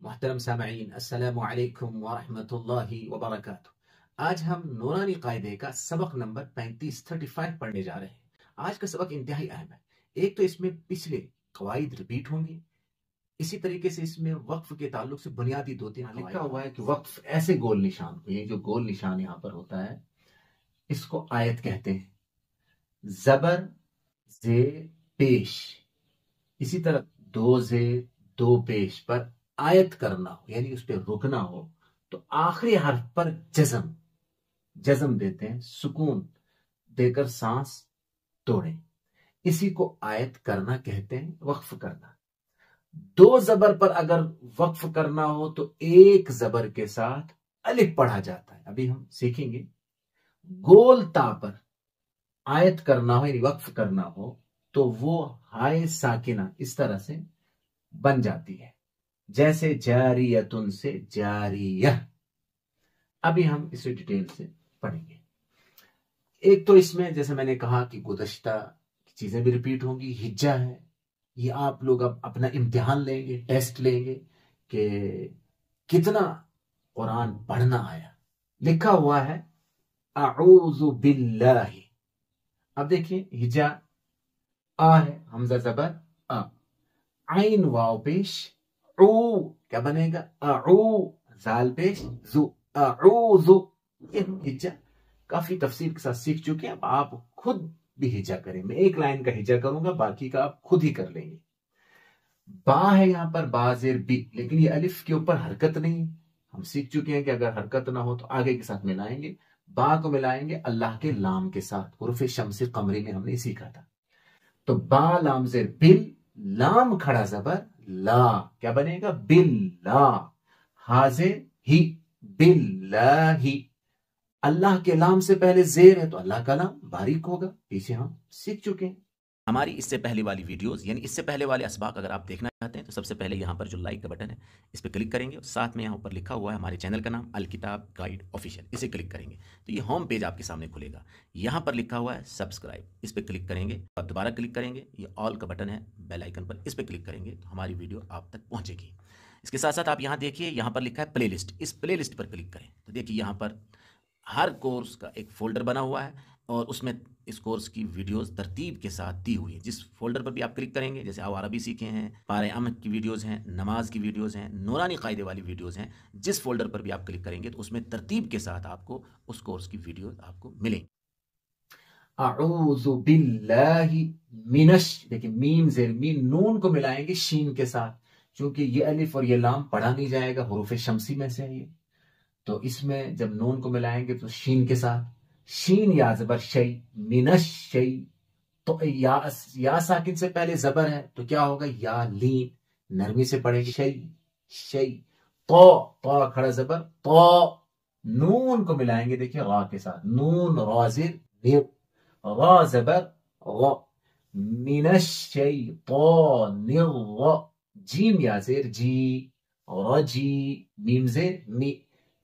मोहतरम सामईन, अस्सलामु अलैकुम व रहमतुल्लाहि व बरकातुहू। आज हम नूरानी कायदे का सबक नंबर 35 पढ़ने जा रहे हैं। आज का सबक इंतहाई अहम है। एक तो इसमें पिछले कवायद रिपीट होंगी, इसी तरीके से इसमें वक्फ के ताल्लुक से बुनियादी दो तीन लिखा हुआ है कि वक्फ ऐसे गोल निशान को, ये जो गोल निशान यहाँ पर होता है इसको आयत कहते हैं। जबर जे पेश, इसी तरह दो जे दो पेश पर आयत करना हो यानी उस पर रुकना हो तो आखिरी हर्फ पर जज्म जज्म देते हैं, सुकून देकर सांस तोड़ें। इसी को आयत करना कहते हैं, वक्फ करना। दो जबर पर अगर वक्फ करना हो तो एक जबर के साथ अलिफ पढ़ा जाता है। अभी हम सीखेंगे। गोल ता पर आयत करना हो यानी वक्फ करना हो तो वो हाय साकिना इस तरह से बन जाती है, जैसे जारियतुन से जारियह। अभी हम इसे डिटेल से पढ़ेंगे। एक तो इसमें जैसे मैंने कहा कि गुज़श्ता चीजें भी रिपीट होंगी। हिज्जा है, ये आप लोग अब अपना इम्तिहान लेंगे, टेस्ट लेंगे कि कितना कुरान पढ़ना आया। लिखा हुआ है अऊज़ु बिल्लाहि। अब देखिए हिज्जा आ है, हमजा जबर आ, आइन वाव पेश ऊ, क्या बनेगा अऊ, जाल पेश जू, अऊज़ु। हिज्जा काफी तफसील के साथ सीख चुके हैं, अब आप खुद भी हिज्जा करें। मैं एक लाइन का हिज्जा करूंगा, बाकी का आप खुद ही कर लेंगे। बा है यहां पर बाजेर बी, लेकिन ये अलिफ के ऊपर हरकत नहीं। हम सीख चुके हैं कि अगर हरकत ना हो तो आगे के साथ मिलाएंगे। बा को मिलाएंगे अल्लाह के लाम के साथ, हुरूफ शम्स कमरी में हमने सीखा था। तो बा लाम जेर बिल, लाम खड़ा जबर ला, क्या बनेगा बिल्ला। हाजिर ही बिल्लाही। अल्लाह के लाम से पहले जेर है तो अल्लाह का लाम बारीक होगा, पीछे हम सीख चुके हैं। हमारी इससे पहले वाली वीडियोस यानी इससे पहले वाले असबाक अगर आप देखना चाहते हैं तो सबसे पहले यहाँ पर जो लाइक का बटन है इस पर क्लिक करेंगे। साथ में यहाँ ऊपर लिखा हुआ है हमारे चैनल का नाम अल किताब गाइड ऑफिशियल, इसे क्लिक करेंगे तो ये होम पेज आपके सामने खुलेगा। यहाँ पर लिखा हुआ है सब्सक्राइब, इस पर क्लिक करेंगे और दोबारा क्लिक करेंगे। ये ऑल का बटन है बेल आइकन पर, इस पर क्लिक करेंगे तो हमारी वीडियो आप तक पहुँचेगी। इसके साथ साथ आप यहाँ देखिए, यहाँ पर लिखा है प्ले लिस्ट, इस प्ले लिस्ट पर क्लिक करें तो देखिए यहाँ पर हर कोर्स का एक फोल्डर बना हुआ है और उसमें इस कोर्स की वीडियोस तरतीब के साथ दी हुई है। जिस फोल्डर पर भी आप क्लिक करेंगे, जैसे आप अरबी सीखे हैं, पारे अमन की वीडियोस हैं, नमाज की वीडियोस हैं, नूरानी कायदे वाली वीडियोस हैं, जिस फोल्डर पर भी आप क्लिक करेंगे तो उसमें तरतीब के साथ आपको उस कोर्स की वीडियो आपको मिलेंगी। अऊज़ु बिल्लाहि मिनश, देखिए मीम जेर मीम, नून को मिलाएंगे शीन के साथ, क्योंकि ये अलिफ और ये लाम पढ़ा नहीं जाएगा, हुरूफ शम्सी में से है ये। तो इसमें जब नून को मिलाएंगे तो शीन के साथ, शीन या जबर शई, मिनश शई। तो या साकिन से पहले जबर है तो क्या होगा या लीन, नरमी से पढ़ेगी शई शई। तो खड़ा जबर तो, नून को मिलाएंगे देखिए रा के साथ, नून राजिर निर, रा जबर रा, मिनश शई तो निर, जीम या जेर जी, रजी, मीम जेर मी,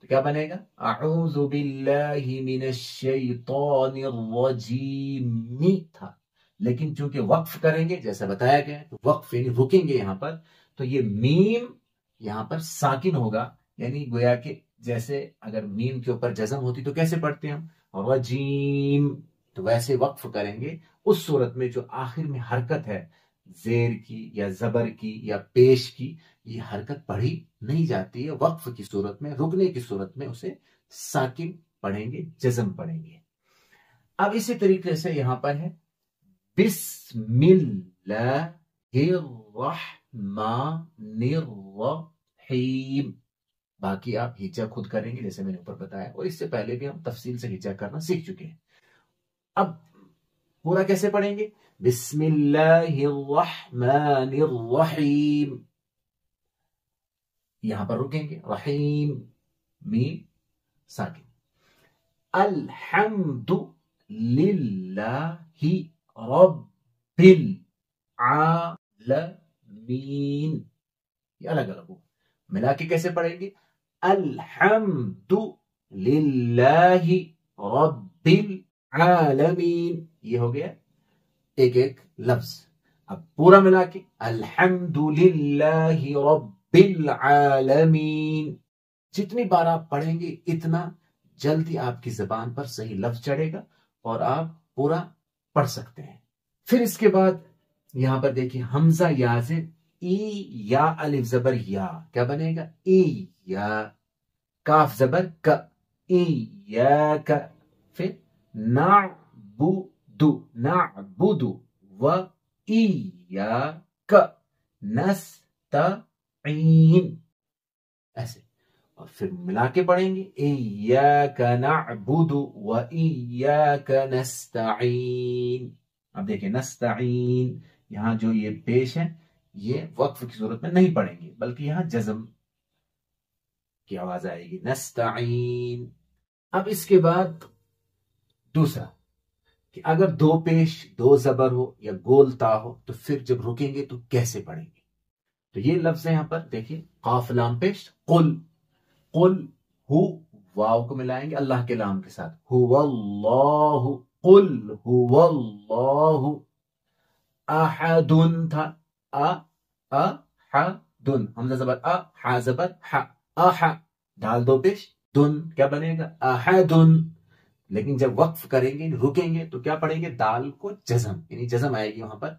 तो क्या बनेगा अऊज़ु बिल्लाहि मिनश शैतानिर रजीम था। लेकिन चूंकि वक्फ करेंगे जैसा बताया गया तो वक्फ यानी रुकेंगे यहां पर, तो ये मीम यहां पर साकिन होगा, यानी गोया कि जैसे अगर मीम के ऊपर जज़म होती तो कैसे पढ़ते हैं हम रजीम, तो वैसे वक्फ करेंगे उस सूरत में जो आखिर में हरकत है जेर की या जबर की या पेश की, ये हरकत पढ़ी नहीं जाती है। वक्फ की सूरत में, रुकने की सूरत में उसे साकिन पढ़ेंगे, जज़म पढ़ेंगे। अब इसी तरीके से यहां पर है बिस्मिल्लाहिर्रहमानिर्रहीम। बाकी आप हिज्जा खुद करेंगे जैसे मैंने ऊपर बताया, और इससे पहले भी हम तफसील से हिज्जा करना सीख चुके हैं। अब पूरा कैसे पढ़ेंगे, बिस्मिल्लाहिर्रहमानिर्रहीम, यहां पर रुकेंगे, रहीम मीम साकिन। अल्हम्दु लिल्लाहि रब्बिल आलमीन, ये अलग अलग हो, मिला के कैसे पढ़ेंगे अल्हम्दु लिल्लाहि रब्बिल आलमीन, ये हो गया एक एक लफ्ज। अब पूरा मिला के अल्हम्दुलिल्लाहि रब्बिल बिल आलमीन। जितनी बार आप पढ़ेंगे इतना जल्दी आपकी जबान पर सही लफ्ज चढ़ेगा और आप पूरा पढ़ सकते हैं। फिर इसके बाद यहां पर देखिए हमजा या से ई या अलिफ जबर या, क्या बनेगा? ई या। काफ जबर क, ई या क। फिर नाबुदु, नाबुदु व ई या क नस्तईन, ऐसे। और फिर मिला के पढ़ेंगे इय्याका नअबुदु व इय्याका नस्तईन। अब देखिए नस्तईन, यहां जो ये पेश है ये वक्फ की सूरत में नहीं पढ़ेंगे बल्कि यहां जज्म की आवाज आएगी, नस्तईन। अब इसके बाद दूसरा कि अगर दो पेश दो जबर हो या गोलता हो तो फिर जब रुकेंगे तो कैसे पढ़ेंगे। तो ये लफ्ज है यहां पर देखिए, काफ लाम पेश, कुल, कुल हु, वाव को मिलाएंगे अल्लाह के लाम के साथ, हुवल्लाहु, कुल हुवल्लाहु अहदुन था, अहदुन, हमजा जबर अ, हा जबर हा, अह, दाल दो पेश, दुन, क्या बनेगा? अहदुन। लेकिन जब वक्फ करेंगे रुकेंगे तो क्या पढ़ेंगे? दाल को जज़म, यानी जज़म आएगी वहां पर,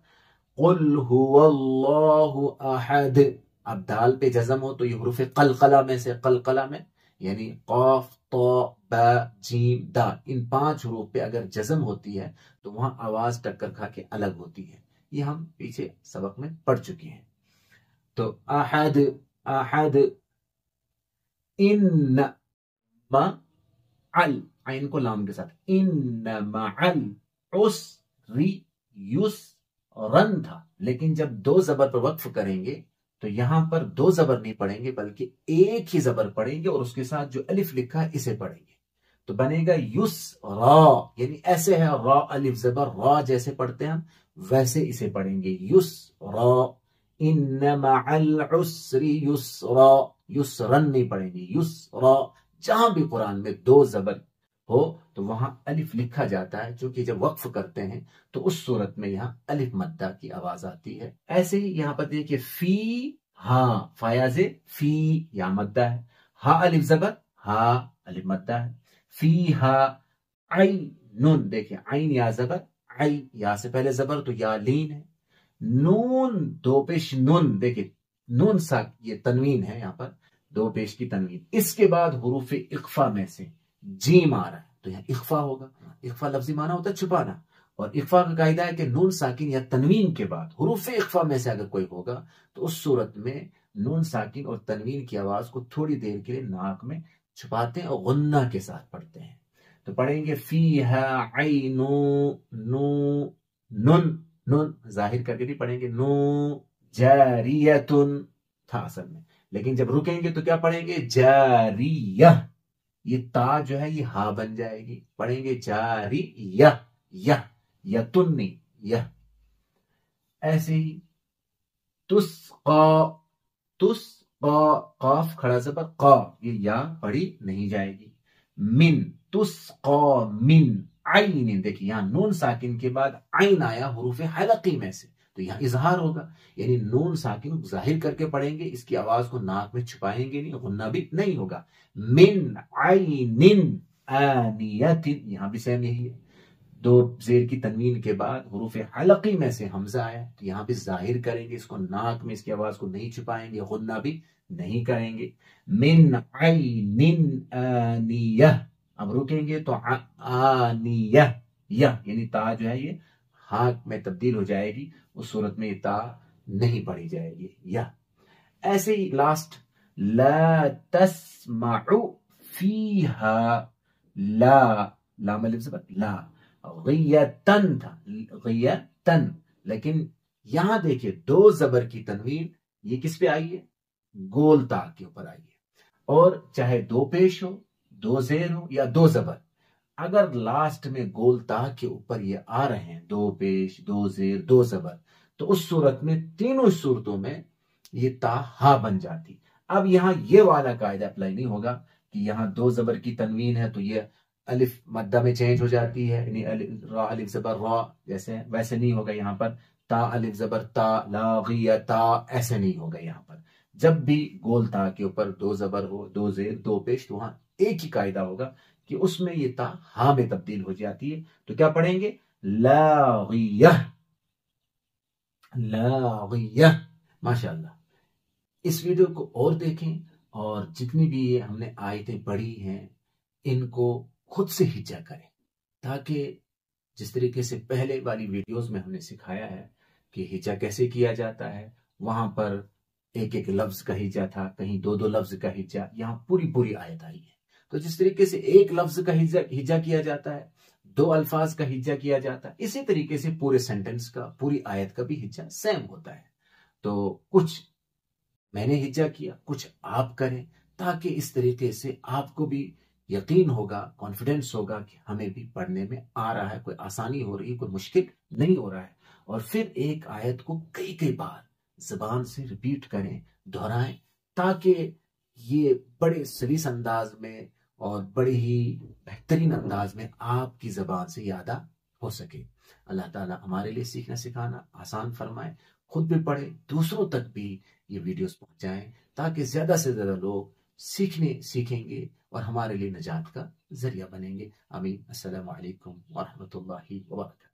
कुल हुवल्लाहु अहद। अब दाल पे जज़म हो तो ये हुरूफ कलकला में से, कलकला में यानी कौफ तो बा जीम दाल, इन 5 हुरूफ पे अगर जज़म होती है तो वहां आवाज टक्कर खा के अलग होती है। ये हम पीछे सबक में पढ़ चुके हैं। तो अहद, अहद, इन मअल, आइन को लाम के साथ, इन मअल उसरी युसरन था। लेकिन जब दो जबर पर वक्फ करेंगे तो यहां पर दो जबर नहीं पढ़ेंगे बल्कि एक ही जबर पढ़ेंगे और उसके साथ जो अलिफ लिखा है इसे पढ़ेंगे। तो बनेगा युसरा, यानी ऐसे है रा अलिफ जबर, रा जैसे पढ़ते हैं हम वैसे इसे पढ़ेंगे, युसरा। इन्न मअल उसरी युसरा, युसरन नहीं पढ़ेंगे, युसरा। जहां भी कुरान में दो जबर हो तो वहां अलिफ लिखा जाता है, जो कि जब वक्फ करते हैं तो उस सूरत में यहां अलिफ मद्दा की आवाज आती है। ऐसे ही यहां पर देखिए फी हा, फायाजे फी, या मद्दा है, हा अलिफ जबर हा, अलिफ मद्दा है, फी हा आईनुन, देखिए आइन या जबर आई, या से पहले जबर तो या लीन है, नून दो पेश नून, देखिए नून सा ये तनवीन है, यहां पर दो पेश की तनवीन। इसके बाद हुरूफ इख्फा में से जीम आ रहा है तो यहां इख्फा होगा। इख्फा लफ्जी माना होता है छुपाना, और इख्फा का कायदा है कि नून साकिन या तनवीन के बाद हुरूफ इख्फा में से अगर कोई होगा तो उस सूरत में नून साकिन और तनवीन की आवाज को थोड़ी देर के लिए नाक में छुपाते हैं और गुन्ना के साथ पढ़ते हैं। तो पढ़ेंगे फीहा ऐनु नू, नुन, नुन जाहिर करके नहीं पढ़ेंगे, नू जारियतुन था असल में, लेकिन जब रुकेंगे तो क्या पढ़ेंगे? जारियह, ये ता जो है ये हा बन जाएगी, पढ़ेंगे जारी यह, यह यतुन नहीं, यह। ऐसे ही तुस्का, तुस्का, काफ खड़ा जबर का, ये या पढ़ी नहीं जाएगी, मिन, तुस्का मिन आइन, देखिए यहां नून साकिन के बाद आइन आया हुरूफ हलकी में से तो यहां इजहार होगा, यानी नून साकिन जाहिर करके पढ़ेंगे, इसकी आवाज को नाक में छुपाएंगे नहीं, गुन्ना भी नहीं होगा। मिन आइनिन आनियतिन, यहां भी सेम यही है, दो जेर की तनवीन के बाद हुरूफ हलकी में से हमजा आया तो यहां भी जाहिर करेंगे, इसको नाक में इसकी आवाज को नहीं छुपाएंगे, गुन्ना भी नहीं करेंगे। मिन आइनिन आनियह, अब रुकेंगे तो आनियह, यह यानी ता जो है ये हा में तब्दील हो जाएगी, उस सूरत में ये ता नहीं पढ़ी जाएगी, यह। ऐसे ही लास्ट ला तस्माउ फीहा, ला, लाम अलिफ जबर ला, गियतन था, गियतन, लेकिन यहां देखिए दो जबर की तनवीन ये किस पे आई है? गोल ता के ऊपर आई है। और चाहे दो पेश हो, दो जेर हो या दो जबर, अगर लास्ट में गोल ता के ऊपर ये आ रहे हैं, दो पेश दो जेर दो जबर, तो उस सूरत में तीनों सूरतों में ये ता हा बन जाती। अब यहां ये वाला कायदा अप्लाई नहीं होगा कि यहां दो जबर की तनवीन है तो ये अलिफ मद्दा में चेंज हो जाती है, यानी रा अलिफ जबर रा जैसे, वैसे नहीं होगा। यहां पर ता अलिफ जबर ता, ला गिया ता, ऐसे नहीं होगा। यहां पर जब भी गोल ता के ऊपर दो जबर हो, दो जेर, दो पेश, तो वहां एक ही कायदा होगा कि उसमें ये ता हा में तब्दील हो जाती है। तो क्या पढ़ेंगे? लागियह, लागियह। माशाअल्लाह। इस वीडियो को और देखें, और जितनी भी ये हमने आयतें पढ़ी हैं इनको खुद से हिज्जा करें, ताकि जिस तरीके से पहले वाली वीडियोस में हमने सिखाया है कि हिज्जा कैसे किया जाता है, वहां पर एक एक लफ्ज का हिज्जा था, कहीं दो दो लफ्ज का हिज्जा, यहाँ पूरी पूरी आयत आई है। तो जिस तरीके से एक लफ्ज का हिज्जा किया जाता है, दो अल्फाज का हिज्जा किया जाता है, इसी तरीके से पूरे सेंटेंस का, पूरी आयत का भी हिज्जा सेम होता है। तो कुछ मैंने हिज्जा किया, कुछ आप करें, ताकि इस तरीके से आपको भी यकीन होगा, कॉन्फिडेंस होगा कि हमें भी पढ़ने में आ रहा है, कोई आसानी हो रही है, कोई मुश्किल नहीं हो रहा है। और फिर एक आयत को कई कई बार जबान से रिपीट करें, दोहराएं, ताकि ये बड़े सलीस अंदाज में और बड़े ही बेहतरीन अंदाज में आपकी जबान से यादा हो सके। अल्लाह ताला हमारे लिए सीखना सिखाना आसान फरमाए, खुद भी पढ़े, दूसरों तक भी ये वीडियोस पहुंचाएं, ताकि ज्यादा से ज्यादा लोग सीखेंगे और हमारे लिए निजात का जरिया बनेंगे। आमीन। अस्सलामु अलैकुम व रहमतुल्लाहि व बरकातहू।